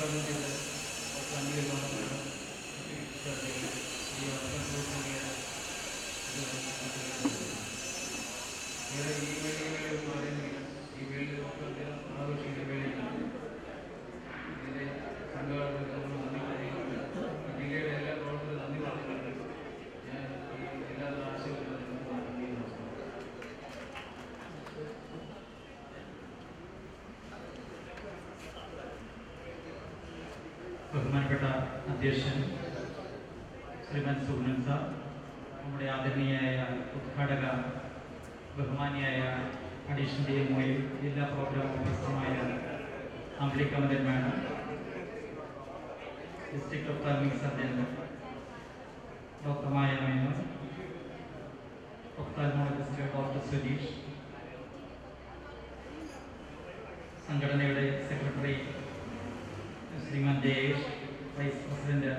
ഉദ്ഘാടനം ചെയ്ത് ഈ വേദികളിൽ മാറുന്നില്ല. ഈ വേൾഡ് ആഘോഷിക്കുന്ന വേളയിലാണ് ഇതിൻ്റെ സംഘാടകർക്ക് നമ്മൾ നന്ദി പറയുന്നുണ്ട്. ജില്ലയുടെ എല്ലാ പ്രവർത്തകരും നന്ദി പറഞ്ഞിട്ടുണ്ട്. ഞാൻ ഈ എല്ലാവരും ആശയങ്ങളും ബഹുമാനപ്പെട്ട അധ്യക്ഷൻ ശ്രീമാൻ സുഗുണൻ സാർ, നമ്മുടെ ആദരണീയായ ഉദ്ഘാടക ബഹുമാനിയായ അഡീഷണൽ DMO-യും ജില്ലാ പ്രോഗ്രാം ഓഫീസറുമായ Ambli Kamalan madam, district ophthalmic surgeon doctor Maya Menon, ophthalmologist doctor Sujeesh, സംഘടനയുടെ secretary Shriman Jayesh, vice president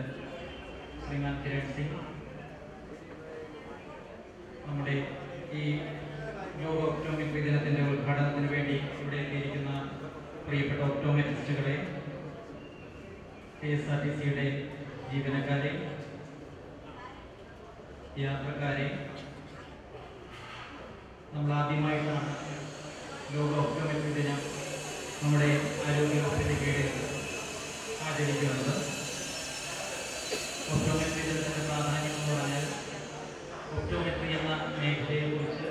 Shriman Kiran Singh, നമ്മുടെ ഈ ലോക ഒപ്റ്റോമെട്രി ദിനത്തിൻ്റെ ഉദ്ഘാടനത്തിന് വേണ്ടി ഇവിടെ എത്തിയിരിക്കുന്ന പ്രിയപ്പെട്ട ഒപ്റ്റോമെട്രിസ്റ്റുകളെ, KSRTC-യുടെ ജീവനക്കാരെ, യാത്രക്കാരെ, നമ്മൾ ആദ്യമായിട്ടാണ് ലോക ഒപ്റ്റോമെട്രി ദിനം നമ്മുടെ ആരോഗ്യ വകുപ്പിൻ്റെ കീഴിൽ ആചരിക്കുന്നത്. ഒപ്റ്റോമെട്രി ദിനത്തിൻ്റെ പ്രാധാന്യം എന്ന് പറഞ്ഞാൽ ഒപ്റ്റോമെട്രി എന്ന മേഖലയെക്കുറിച്ച്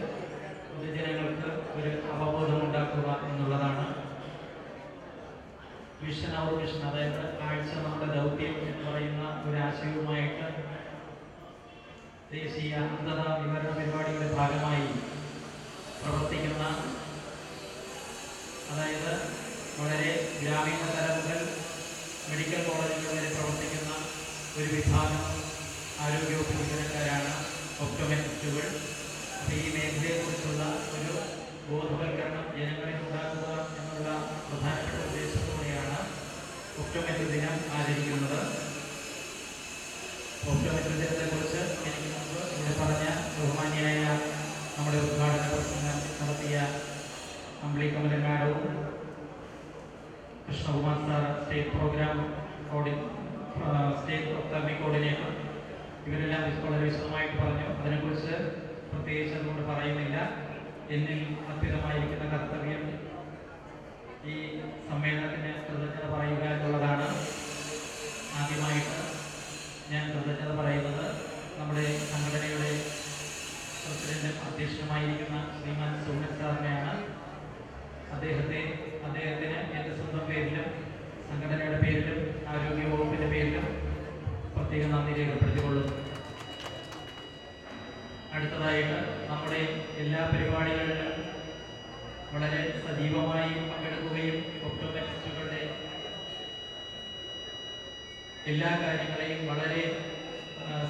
പൊതുജനങ്ങൾക്ക് ഒരു അവബോധം ഉണ്ടാക്കുക എന്നുള്ളതാണ്. വിഷൻ അവർ മിഷൻ, അതായത് കാഴ്ച നമ്മുടെ ദൗത്യം എന്ന് പറയുന്ന ഒരു ആശയവുമായിട്ട് ദേശീയ അന്ധത വിവരണ പരിപാടിയുടെ ഭാഗമായി പ്രവർത്തിക്കുന്ന, അതായത് വളരെ ഗ്രാമീണ തലം മുതൽ മെഡിക്കൽ കോളേജുകൾ വരെ പ്രവർത്തിക്കുന്ന ഒരു വിഭാഗം ആരോഗ്യവകുപ്പ് ജീവനക്കാരാണ് ഒപ്റ്റോമെട്രിസ്റ്റുകൾ. അപ്പോൾ ഈ മേഖലയെക്കുറിച്ചുള്ള ഒരു ബോധവൽക്കരണം ജനങ്ങളിൽ ഉണ്ടാക്കുക എന്നുള്ള പ്രധാനപ്പെട്ട ഉദ്ദേശത്തോടെയാണ് ഒപ്റ്റോമെട്രി ദിനം ആചരിക്കുന്നത്. ഒപ്റ്റോമെട്രി ദിനത്തെക്കുറിച്ച് എനിക്ക് മുമ്പ് ഇവിടെ പറഞ്ഞ ബഹുമാന്യായ നമ്മുടെ ഉദ്ഘാടന പ്രസംഗം നടത്തിയ അംബ്ലി കമലൻ മാഡവും Krishnakumar sir, state programme state ophthalmic coordinator, ഇവരെല്ലാം വളരെ വിശദമായിട്ട് പറഞ്ഞു. അതിനെക്കുറിച്ച് പ്രത്യേകിച്ച് അതുകൊണ്ട് പറയുന്നില്ല. എന്നിൽ അർപ്പിതമായിരിക്കുന്ന കർത്തവ്യം ഈ സമ്മേളനത്തിന് കൃതജ്ഞത പറയുക എന്നുള്ളതാണ്. ആദ്യമായിട്ട് ഞാൻ കൃതജ്ഞത പറയുന്നത് നമ്മുടെ സംഘടനയുടെ പ്രസിഡന്റും അധ്യക്ഷനുമായിരിക്കുന്ന ശ്രീമാൻ സുഗുണൻ സാറിനെയാണ്. അദ്ദേഹത്തിന് എൻ്റെ സ്വന്തം പേരിലും സംഘടനയുടെ പേരിലും ആരോഗ്യ വകുപ്പിൻ്റെ പേരിലും പ്രത്യേക നന്ദി രേഖപ്പെടുത്തിക്കൊള്ളുന്നു. അടുത്തതായിട്ട് നമ്മുടെ എല്ലാ പരിപാടികളിലും വളരെ സജീവമായി പങ്കെടുക്കുകയും ഒപ്റ്റോമെട്രിസ്റ്റുകളുടെ എല്ലാ കാര്യങ്ങളെയും വളരെ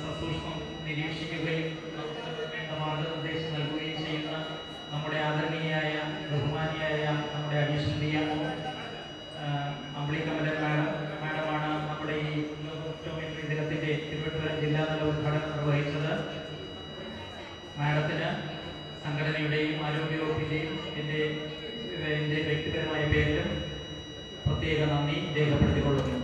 സസൂക്ഷ്മം നിരീക്ഷിക്കുകയും നമുക്ക് വേണ്ട മാർഗനിർദ്ദേശം നൽകുകയും ചെയ്യുന്ന നമ്മുടെ ആദരണീയായ ബഹുമാനിയായ നമ്മുടെ അഡീഷണൽ DMO അംബ്ലി കമലൻ മാഡമാണ് നമ്മുടെ ഈ ലോക ഒപ്റ്റോമെട്രി ദിനത്തിൻ്റെ തിരുവനന്തപുരം ജില്ലാതല ഉദ്ഘാടനം നിർവഹിച്ചത്. മാഡത്തിന് സംഘടനയുടെയും ആരോഗ്യവകുപ്പിൻ്റെയും എൻ്റെ വ്യക്തിപരമായ പേരിലും പ്രത്യേക നന്ദി രേഖപ്പെടുത്തിക്കൊള്ളുന്നു.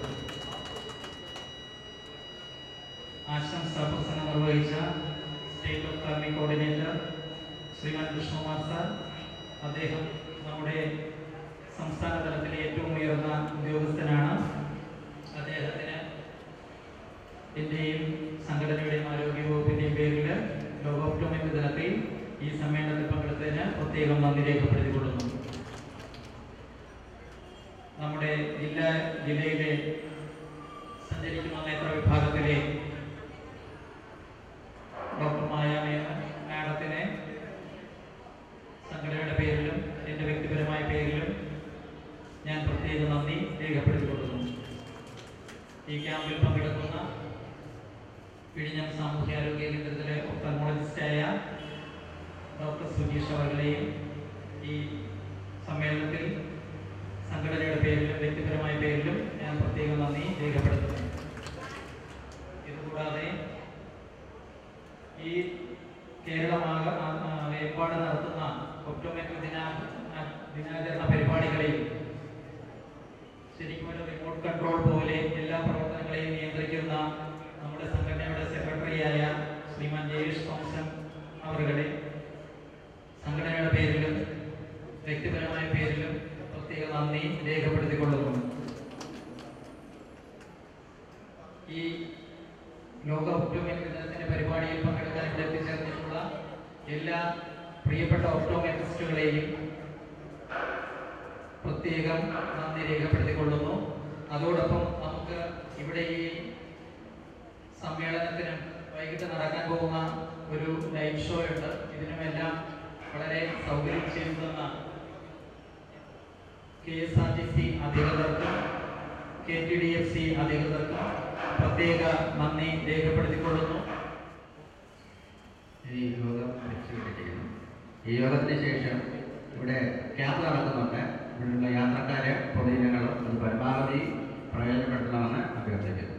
ആശംസാ പ്രസംഗം നിർവഹിച്ച സ്റ്റേറ്റ് ഒപ്താൽമിക് കോർഡിനേറ്റർ ശ്രീമാൻ കൃഷ്ണകുമാർ സാർ, അദ്ദേഹം നമ്മുടെ സംസ്ഥാന തലത്തിലെ ഏറ്റവും ഉയർന്ന ഉദ്യോഗസ്ഥനാണ്. അദ്ദേഹത്തിന് എൻ്റെയും സംഘടനയുടെയും ആരോഗ്യ വകുപ്പിൻ്റെയും പേരിൽ ലോക ഒപ്റ്റോമെട്രി ദിനത്തിൽ ഈ സമ്മേളനത്തിൽ പങ്കെടുത്തതിന് പ്രത്യേകം നന്ദി രേഖപ്പെടുത്തിക്കൊള്ളുന്നു. നമ്മുടെ ജില്ലയിലെ സഞ്ചരിക്കുന്ന നേത്ര വിഭാഗത്തിലെ ഡോക്ടർ മായ മേനോൻ മാഡത്തിനെ സംഘടനയുടെ പേരിലും എൻ്റെ വ്യക്തിപരമായ പേരിലും ഞാൻ പ്രത്യേക നന്ദി രേഖപ്പെടുത്തിക്കൊള്ളുന്നു. ഈ ക്യാമ്പിൽ പങ്കെടുക്കുന്ന വിഴിഞ്ഞം സാമൂഹ്യാരോഗ്യ കേന്ദ്രത്തിലെ ഒപ്താൽമോളജിസ്റ്റായ ഡോക്ടർ സുജീഷ് അവരുടെയും ഈ സമ്മേളനത്തിൽ സംഘടനയുടെ പേരിലും വ്യക്തിപരമായ പേരിലും ഞാൻ പ്രത്യേക നന്ദി രേഖപ്പെടുത്തുന്നു. ഇതുകൂടാതെ ഈ കേരളമെമ്പാട് നടത്തുന്ന ഒപ്റ്റോമെട്രി ദിനാചരണ പരിപാടികളിൽ ശരിക്കും ഒരു റിമോട്ട് കൺട്രോൾ പോലെ എല്ലാ പ്രവർത്തനങ്ങളെയും നിയന്ത്രിക്കുന്ന നമ്മുടെ സംഘടനയുടെ സെക്രട്ടറിയായ ശ്രീമാൻ ജയേഷ് തോമസൻ അവരുടെ സംഘടനയുടെ പേരിലും വ്യക്തിപരമായ പേരിലും പ്രത്യേക നന്ദി രേഖപ്പെടുത്തിക്കൊള്ളുന്നു. ഈ ലോക ഒപ്റ്റോമെട്രി ദിനത്തിന്റെ പരിപാടിയിൽ പങ്കെടുക്കാൻ ഇവിടെ എത്തിച്ചേർന്നിട്ടുള്ള എല്ലാ പ്രിയപ്പെട്ട ഒപ്റ്റോമെട്രിസ്റ്റുകളെയും പ്രത്യേകം നന്ദി രേഖപ്പെടുത്തിക്കൊള്ളുന്നു. അതോടൊപ്പം നമുക്ക് ഇവിടെ ഈ സമ്മേളനത്തിനും വൈകിട്ട് നടക്കാൻ പോകുന്ന ഒരു ലൈവ് ഷോ ഉണ്ട്. ഇതിനുമെല്ലാം വളരെ സൗകര്യം ചെയ്തു തന്ന KSRTC അധികൃതർക്കും KTDFC അധികൃതർക്കും പ്രത്യേക നന്ദി രേഖപ്പെടുത്തിക്കൊള്ളുന്നു. ഈ യോഗം ചെയ്യുന്നു. ഈ യോഗത്തിന് ശേഷം ഇവിടെ ക്യാമ്പ് നടക്കുന്നുണ്ട്. ഇവിടെയുള്ള യാത്രക്കാരെ പൊതുജനങ്ങളും അത് പരമാവധി പ്രയോജനപ്പെടുത്തണമെന്ന് അഭ്യർത്ഥിക്കുന്നു.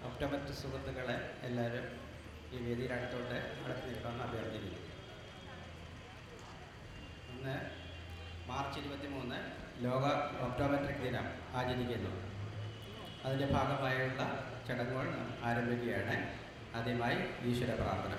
ഒപ്റ്റോമെട്രി സുഹൃത്തുക്കളെ എല്ലാവരും ഈ വേദിയുടെ അടുത്തോട്ട് അടുത്ത് നിൽക്കണമെന്ന് അഭ്യർത്ഥിക്കുന്നു. ഇന്ന് മാർച്ച് 23 ലോക ഒപ്റ്റോമെട്രിക് ദിനം ആചരിക്കുന്നു. അതിൻ്റെ ഭാഗമായുള്ള ചടങ്ങുകൾ ആരംഭിക്കുകയാണ്. ആദ്യമായി ഈശ്വര പ്രാർത്ഥന.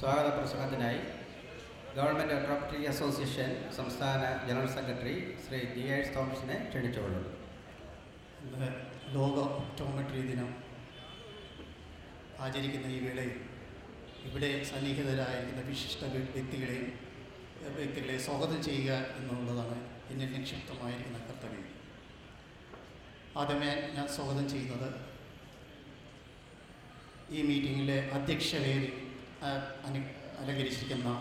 സ്വാഗത പ്രസംഗത്തിനായി ഗവൺമെൻറ് ഓട്ടോമെട്രി അസോസിയേഷൻ സംസ്ഥാന ജനറൽ സെക്രട്ടറി ശ്രീ DH തോമസിനെ ക്ഷണിച്ചുകൊള്ളുന്നു. ഇന്ന് ലോക ഒപ്റ്റോമെട്രി ദിനം ആചരിക്കുന്ന ഈ വേളയിൽ ഇവിടെ സന്നിഹിതരായിരിക്കുന്ന വിശിഷ്ട വ്യക്തികളെ സ്വാഗതം ചെയ്യുക എന്നുള്ളതാണ് എന്നിൽ നിക്ഷിപ്തമായിരിക്കുന്ന കർത്തവ്യം. ആദ്യമേ ഞാൻ സ്വാഗതം ചെയ്യുന്നത് ഈ മീറ്റിങ്ങിലെ അധ്യക്ഷവേദി അലങ്കരിച്ചിരിക്കുന്ന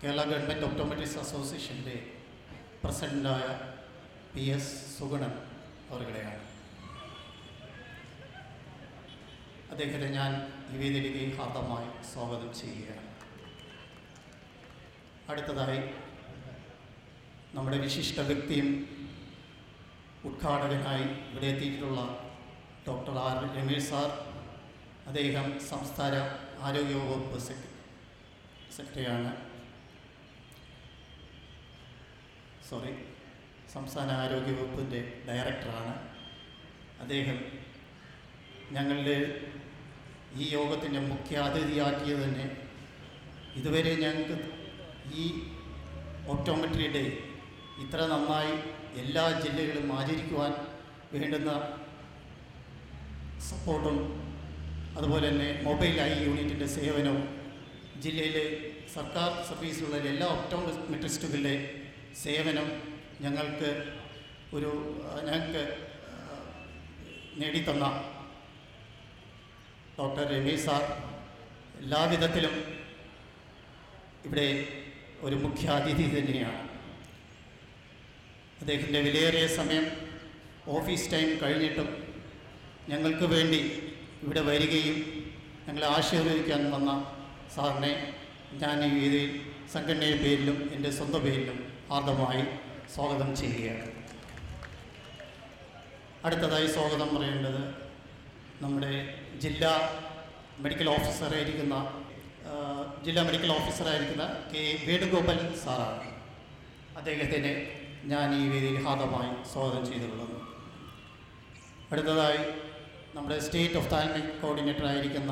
കേരള ഗവൺമെൻറ് ഒപ്റ്റോമെട്രിസ്റ്റ് അസോസിയേഷൻ്റെ പ്രസിഡൻ്റായ PS സുഗുണൻ അവരുടെയാണ്. അദ്ദേഹത്തെ ഞാൻ ഈ വേദിയിലേക്ക് ഹാർദമായി സ്വാഗതം ചെയ്യുകയാണ്. അടുത്തതായി നമ്മുടെ വിശിഷ്ട വ്യക്തിയും ഉദ്ഘാടകനായി ഇവിടെ എത്തിയിട്ടുള്ള ഡോക്ടർ R രമേശ് സാർ. അദ്ദേഹം സംസ്ഥാന ആരോഗ്യവകുപ്പ് സെക്രട്ടറിയാണ്. സംസ്ഥാന ആരോഗ്യവകുപ്പിൻ്റെ ഡയറക്ടറാണ്. അദ്ദേഹം ഞങ്ങളുടെ ഈ യോഗത്തിൻ്റെ മുഖ്യാതിഥിയാക്കിയത് തന്നെ ഇതുവരെ ഞങ്ങൾക്ക് ഈ ഒപ്റ്റോമെട്രി ഡേ ഇത്ര നന്നായി എല്ലാ ജില്ലകളും ആചരിക്കുവാൻ വേണ്ടുന്ന സപ്പോർട്ടും അതുപോലെ തന്നെ മൊബൈൽ ഐ യൂണിറ്റിൻ്റെ സേവനവും ജില്ലയിലെ സർക്കാർ സർവീസിലുള്ള എല്ലാ ഒപ്റ്റോമെട്രിസ്റ്റുകളുടെ സേവനം ഞങ്ങൾക്ക് നേടിത്തന്ന ഡോക്ടർ രമേശ് സാർ എല്ലാവിധത്തിലും ഇവിടെ ഒരു മുഖ്യാതിഥി തന്നെയാണ്. അദ്ദേഹത്തിൻ്റെ വിലയേറിയ സമയം ഓഫീസ് ടൈം കഴിഞ്ഞിട്ടും ഞങ്ങൾക്ക് വേണ്ടി ഇവിടെ വരികയും ഞങ്ങളെ ആശീർവദിക്കാൻ വന്ന സാറിനെ ഞാൻ ഈ വേദിയിൽ സംഘടനയുടെ പേരിലും എൻ്റെ സ്വന്തം പേരിലും ഹാർദമായി സ്വാഗതം ചെയ്യുകയാണ്. അടുത്തതായി സ്വാഗതം പറയേണ്ടത് നമ്മുടെ ജില്ലാ മെഡിക്കൽ ഓഫീസറായിരിക്കുന്ന K വേണുഗോപാൽ സാറാണ്. അദ്ദേഹത്തിനെ ഞാൻ ഈ വേദിയിൽ ഹാർദമായി സ്വാഗതം ചെയ്തുകൊള്ളുന്നു. അടുത്തതായി നമ്മുടെ സ്റ്റേറ്റ് ഒഫ്താൽമിക് കോർഡിനേറ്ററായിരിക്കുന്ന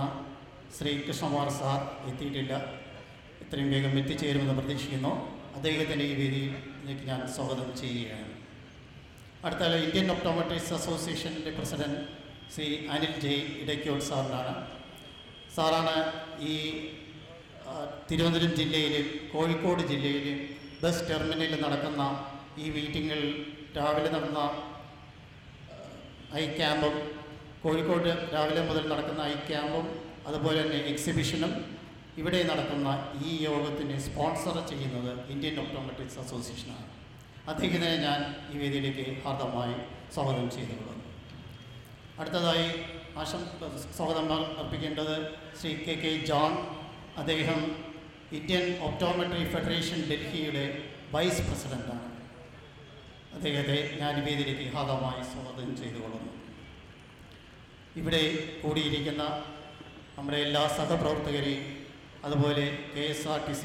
ശ്രീ കൃഷ്ണകുമാർ സാർ എത്തിയിട്ടില്ല. എത്രയും വേഗം എത്തിച്ചേരുമെന്ന് പ്രതീക്ഷിക്കുന്നു. അദ്ദേഹത്തിൻ്റെ ഈ വേദിയിലേക്ക് ഞാൻ സ്വാഗതം ചെയ്യുകയാണ്. അടുത്ത ഇന്ത്യൻ ഒപ്റ്റോമെട്രിസ്റ്റ് അസോസിയേഷൻ്റെ പ്രസിഡൻറ്റ് ശ്രീ അനിൽ J ഇടയ്ക്കോട് സാറാണ് ഈ തിരുവനന്തപുരം ജില്ലയിലും കോഴിക്കോട് ജില്ലയിലും ബസ് ടെർമിനലിൽ നടക്കുന്ന ഈ മീറ്റിങ്ങിൽ രാവിലെ നടന്ന ഐ ക്യാമ്പും കോഴിക്കോട് രാവിലെ മുതൽ നടക്കുന്ന ഐ ക്യാമ്പും അതുപോലെ തന്നെ എക്സിബിഷനും ഇവിടെ നടക്കുന്ന ഈ യോഗത്തിന് സ്പോൺസർ ചെയ്യുന്നത് ഇന്ത്യൻ ഒപ്റ്റോമെട്രിസ്റ്റ് അസോസിയേഷനാണ്. അദ്ദേഹത്തിനെ ഞാൻ ഈ വേദിയിലേക്ക് ഹാർദമായി സ്വാഗതം ചെയ്തുകൊള്ളുന്നു. അടുത്തതായി സ്വാഗതം അർപ്പിക്കേണ്ടത് ശ്രീ K ജോൺ. അദ്ദേഹം ഇന്ത്യൻ ഒപ്റ്റോമെട്രി ഫെഡറേഷൻ ഡൽഹിയുടെ വൈസ് പ്രസിഡൻ്റാണ്. അദ്ദേഹത്തെ ഞാൻ ഈ വേദിയിലേക്ക് ഹാർദമായി സ്വാഗതം ചെയ്തുകൊള്ളുന്നു. ഇവിടെ കൂടിയിരിക്കുന്ന നമ്മുടെ എല്ലാ സഹപ്രവർത്തകരെയും അതുപോലെ KSRTC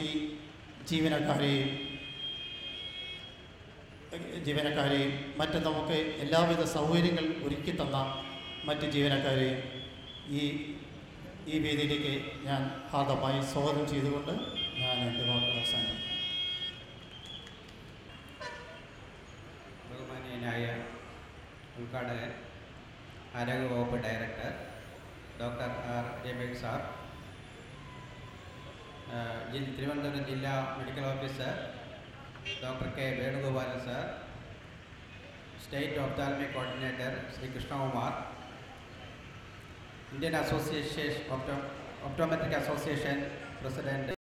ജീവനക്കാരെയും മറ്റ് നമുക്ക് എല്ലാവിധ സൗകര്യങ്ങൾ ഒരുക്കി തന്ന മറ്റ് ജീവനക്കാരെയും ഈ വേദിയിലേക്ക് ഞാൻ ഹാർദമായി സ്വാഗതം ചെയ്തുകൊണ്ട് ഞാൻ എൻ്റെ വാക്കുകൾ അവസാനിപ്പിക്കും. ബഹുമാനീയനായ ഉദ്ഘാടകൻ ആരോഗ്യവകുപ്പ് director doctor R Ramesh sir, Thiruvananthapuram ജില്ലാ medical officer doctor K Venugopalan sir, state ophthalmic coordinator Shri Krishnakumar, Indian optometric association president